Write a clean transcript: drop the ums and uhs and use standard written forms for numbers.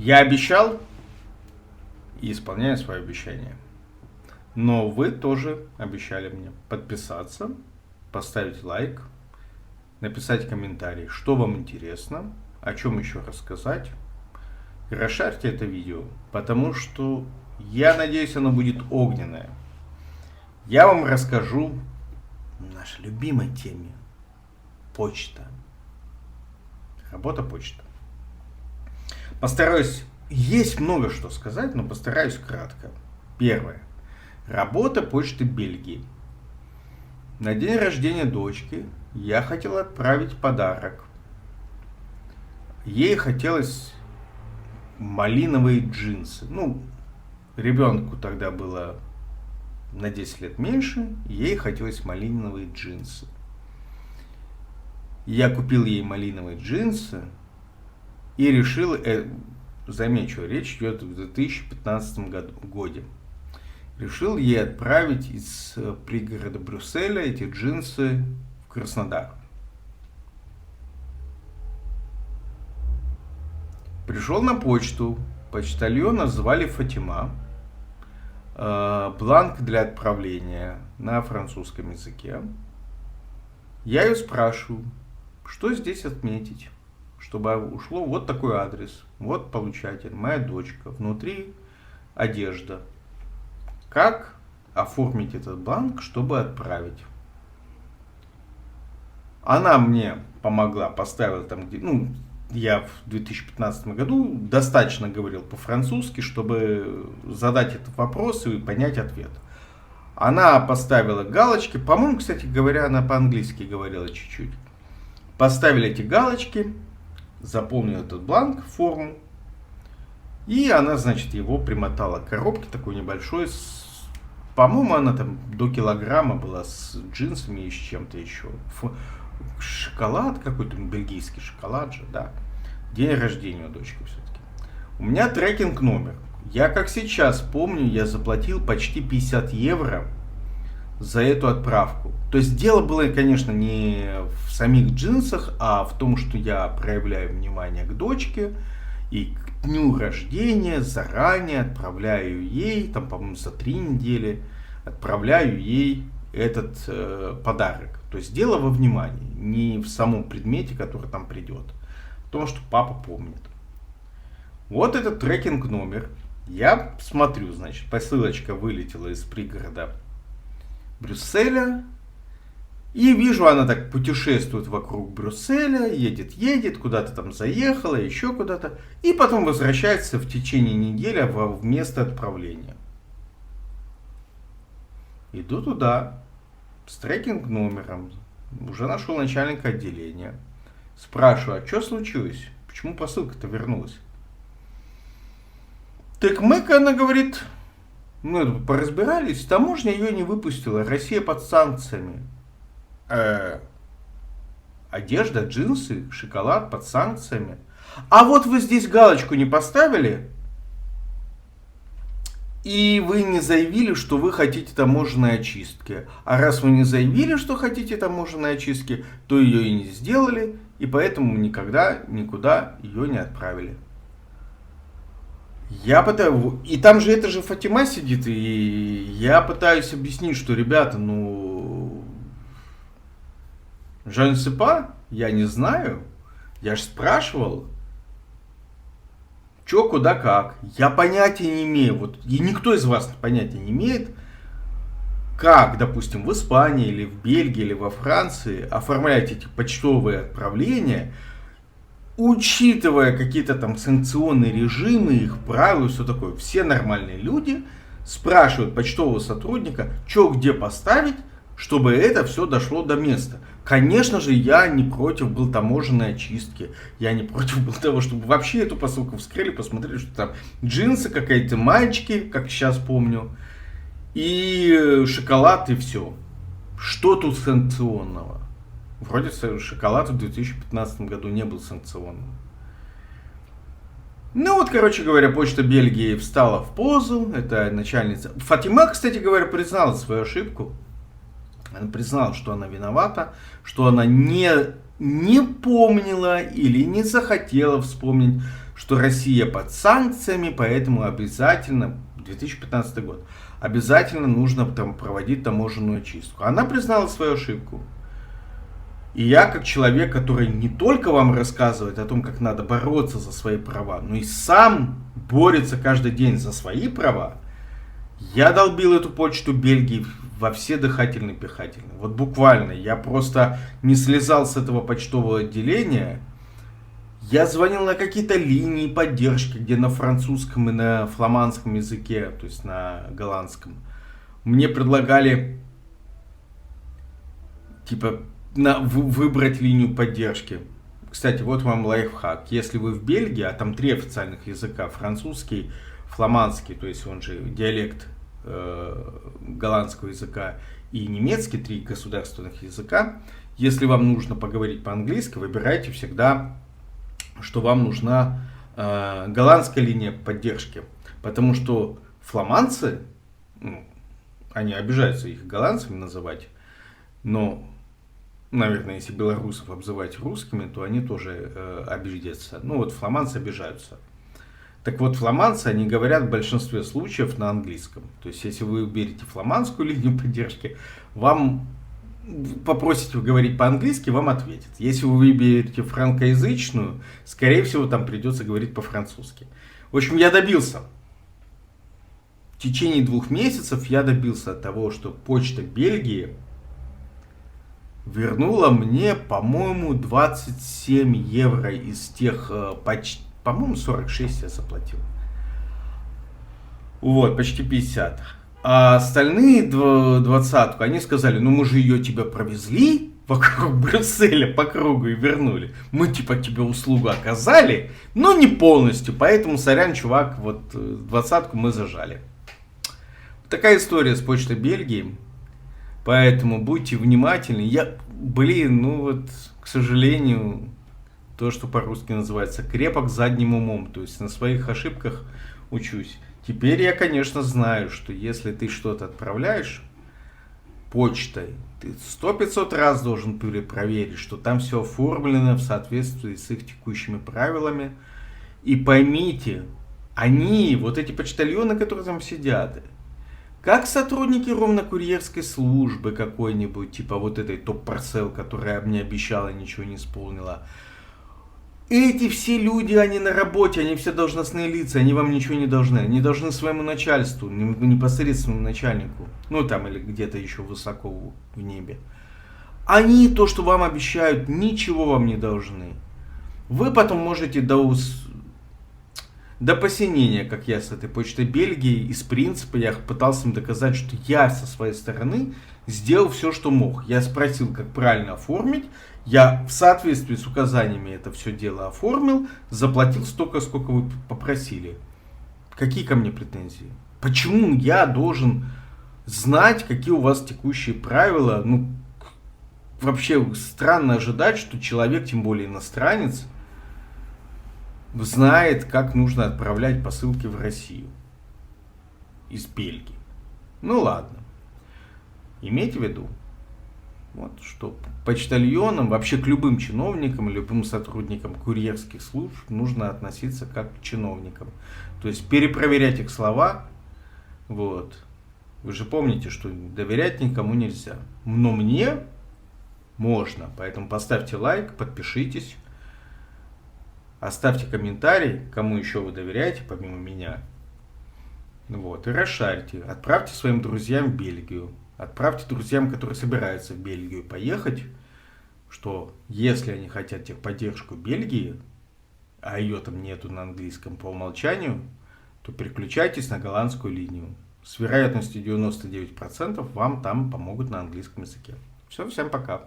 Я обещал и исполняю свое обещание. Но вы тоже обещали мне подписаться, поставить лайк, написать комментарий, что вам интересно, о чем еще рассказать. И расшарьте это видео, потому что я надеюсь, оно будет огненное. Я вам расскажу о нашей любимой теме. Почта. Работа почты. Постараюсь, есть много что сказать, но постараюсь кратко. Первое. Работа почты Бельгии. На день рождения дочки я хотел отправить подарок. Ей хотелось малиновые джинсы. Ребенку тогда было на 10 лет меньше, ей хотелось малиновые джинсы. Я купил ей малиновые джинсы и решил, замечу, речь идет в 2015 году. Решил ей отправить из пригорода Брюсселя эти джинсы в Краснодар. Пришел на почту, почтальона звали Фатима, бланк для отправления на французском языке. Я ее спрашиваю, что здесь отметить, чтобы ушло вот такой адрес, вот получатель, моя дочка, внутри одежда. Как оформить этот бланк, чтобы отправить? Она мне помогла, поставила там, я в 2015 году достаточно говорил по-французски, чтобы задать этот вопрос и понять ответ. Она поставила галочки, по-моему, кстати говоря, она по-английски говорила чуть-чуть. Поставили эти галочки, заполнил этот бланк, форму, и она, значит, его примотала к коробке такой небольшой, по-моему, она там до килограмма была с джинсами и с чем-то еще. Шоколад какой-то, бельгийский шоколад же, да. День рождения у дочки все-таки. У меня трекинг номер. Я как сейчас помню, я заплатил почти 50 евро за эту отправку. То есть дело было, конечно, не в самих джинсах, а в том, что я проявляю внимание к дочке и к дню рождения заранее отправляю ей, там, по-моему, за 3 недели отправляю ей этот подарок. То есть дело во внимании, не в самом предмете, который там придет. Потому что папа помнит. Вот этот трекинг номер. Я смотрю, значит, посылочка вылетела из пригорода Брюсселя. И вижу, она так путешествует вокруг Брюсселя, едет, куда-то там заехала, еще куда-то. И потом возвращается в течение недели в место отправления. Иду туда, с трекинг номером. Уже нашел начальника отделения. Спрашиваю, а что случилось? Почему посылка-то вернулась? Так она говорит, мы поразбирались, таможня ее не выпустила, Россия под санкциями. Одежда, джинсы, шоколад под санкциями. А вот вы здесь галочку не поставили, и вы не заявили, что вы хотите таможенной очистки. А раз вы не заявили, что хотите таможенной очистки, то ее и не сделали, и поэтому никогда никуда ее не отправили. И там же это же Фатима сидит, и я пытаюсь объяснить, что, ребята, je ne sais pas, я не знаю, я же спрашивал, что, куда, как. Я понятия не имею, и никто из вас понятия не имеет, как, допустим, в Испании, или в Бельгии, или во Франции оформлять эти почтовые отправления, учитывая какие-то там санкционные режимы, их правила и все такое. Все нормальные люди спрашивают почтового сотрудника, что где поставить, чтобы это все дошло до места. Конечно же, я не против был таможенной очистки. Я не против был того, чтобы вообще эту посылку вскрыли, посмотрели, что там джинсы, какие-то мальчики, как сейчас помню, и шоколад, и все. Что тут санкционного? Вроде шоколад в 2015 году не был санкционным. Короче говоря, почта Бельгии встала в позу. Это начальница. Фатима, кстати говоря, признала свою ошибку. Она признала, что она виновата, что она не помнила или не захотела вспомнить что Россия под санкциями, поэтому обязательно, 2015 год, обязательно нужно там проводить таможенную чистку. Она признала свою ошибку. И я, как человек, который не только вам рассказывает о том, как надо бороться за свои права, но и сам борется каждый день за свои права, я долбил эту почту Бельгии во все дыхательные-пихательные. Вот буквально, я просто не слезал с этого почтового отделения. Я звонил на какие-то линии поддержки, где на французском и на фламандском языке, то есть на голландском. Мне предлагали, типа, выбрать линию поддержки. Кстати, вот вам лайфхак. Если вы в Бельгии, а там 3 официальных языка, французский, фламандский, то есть он же диалект голландского языка, и немецкий, 3 государственных языка. Если вам нужно поговорить по-английски, выбирайте всегда, что вам нужна голландская линия поддержки. Потому что фламандцы, они обижаются их голландцами называть, но, наверное, если белорусов обзывать русскими, то они тоже обидятся. Ну вот фламандцы обижаются. Так вот, фламандцы, они говорят в большинстве случаев на английском. То есть, если вы берете фламандскую линию поддержки, вам попросите говорить по-английски, вам ответят. Если вы выберете франкоязычную, скорее всего, там придется говорить по-французски. В общем, я добился. В течение 2 месяцев я добился того, что почта Бельгии вернула мне, по-моему, 27 евро из тех почти, по-моему, 46 я заплатил. Вот, почти 50. А остальные 20, они сказали, ну мы же ее тебя провезли вокруг Брюсселя по кругу и вернули. Мы типа тебе услугу оказали, но не полностью. Поэтому, сорян, чувак, вот 20 мы зажали. Такая история с почтой Бельгии. Поэтому будьте внимательны. Ну вот, к сожалению, то, что по-русски называется крепок задним умом. То есть на своих ошибках учусь. Теперь я, конечно, знаю, что если ты что-то отправляешь почтой, ты 100-500 раз должен перепроверить, что там все оформлено в соответствии с их текущими правилами. И поймите, они, вот эти почтальоны, которые там сидят, как сотрудники ровно курьерской службы какой-нибудь, типа вот этой топ-парсел, которая мне обещала, ничего не исполнила. Эти все люди, они на работе, они все должностные лица, они вам ничего не должны. Они должны своему начальству, непосредственному начальнику, ну там или где-то еще высоко в небе. Они то, что вам обещают, ничего вам не должны. Вы потом можете до посинения, как я с этой почтой Бельгии, из принципа я пытался им доказать, что я со своей стороны сделал все, что мог. Я спросил, как правильно оформить. Я в соответствии с указаниями это все дело оформил, заплатил столько, сколько вы попросили. Какие ко мне претензии? Почему я должен знать, какие у вас текущие правила? Ну, вообще странно ожидать, что человек, тем более иностранец, знает, как нужно отправлять посылки в Россию из Бельгии. Ну ладно. Имейте в виду, вот, что почтальонам, вообще к любым чиновникам, любым сотрудникам курьерских служб нужно относиться как к чиновникам. То есть перепроверять их слова. Вот. Вы же помните, что доверять никому нельзя. Но мне можно. Поэтому поставьте лайк, подпишитесь. Оставьте комментарий, кому еще вы доверяете, помимо меня. Вот, и расшарьте. Отправьте своим друзьям в Бельгию. Отправьте друзьям, которые собираются в Бельгию поехать, что если они хотят техподдержку Бельгии, а ее там нету на английском по умолчанию, то переключайтесь на голландскую линию. С вероятностью 99% вам там помогут на английском языке. Все, всем пока.